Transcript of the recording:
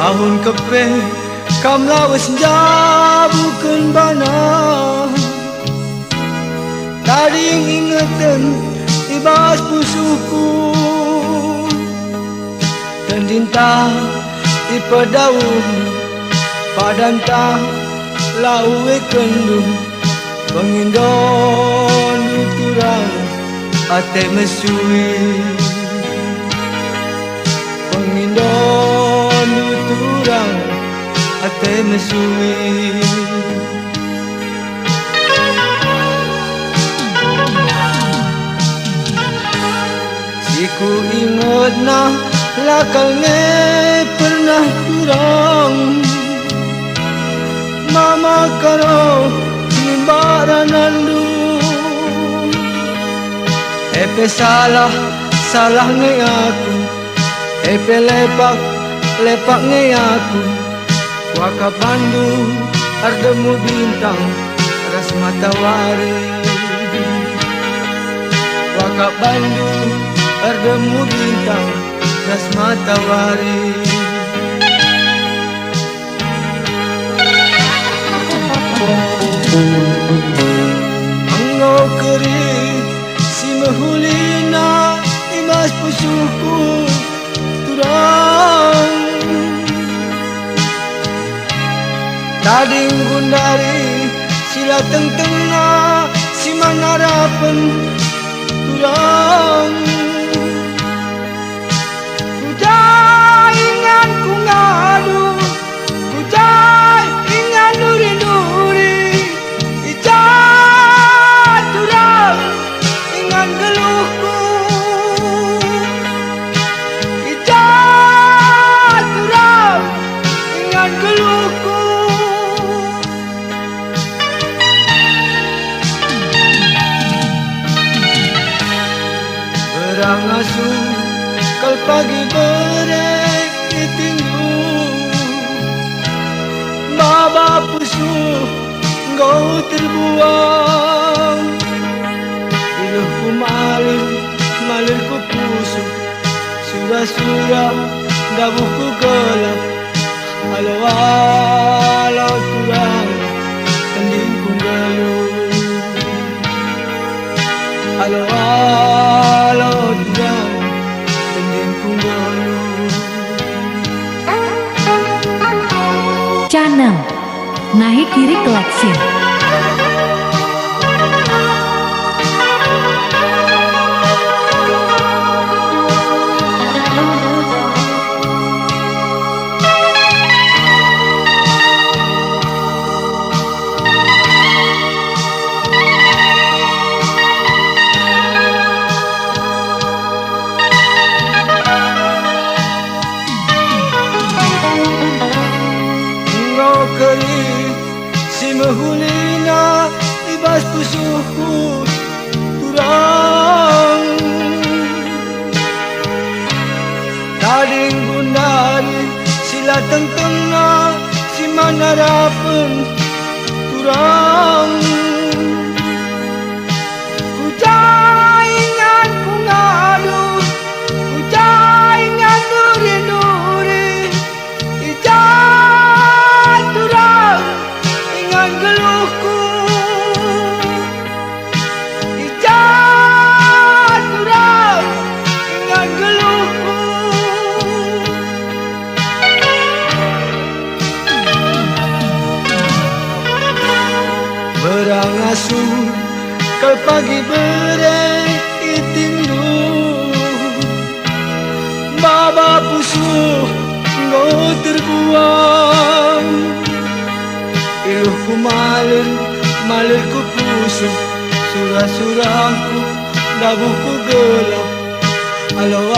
Ahun kepe kam lawas jabukeun bana, taring ingetan ibas pusuku, dan dinta ipadauh padanta lawe kendung pengindon turang ate mesui, pengindon turang ate mesui. Siku ingat na lakal nge pernah kurang, mama karo nimbaran nandu. Epe salah nge aku, epe lepak nge aku. Waka pandu ardemu bintang ras matawari, waka pandu ardemu bintang ras matawari. Anggo keri si mahulina imas pusuku turang, tading gundari sila tengtengna si manarapan turang. Kujai ingan ku ngadu, kujai ingan duri-duri, ijat turang ingan geluhku, ijat turang ingan geluhku. Berang asu kal pagi berek itinggu, baba pusu engkau terbuang. Iluhku malir ku pusu, surah dabuhku gelap. Alau turang tendingku geluh, alau turang tendingku geluh. Channel Naik Kiri Collection. Keri si mahulina ibas pusuku turang, taring gundari sila tengtengna si manarapan turang. Kujai ingan ku ngadu, kujai ingan duri-duri, ijat turang ingan geluhku, ijat turang ingan geluhku. Berang asu kal pagi berek itindu, baba pusu engkau terbuang. Iluhku malir ku pusu, surah-surahku dabuhku gelap. Alau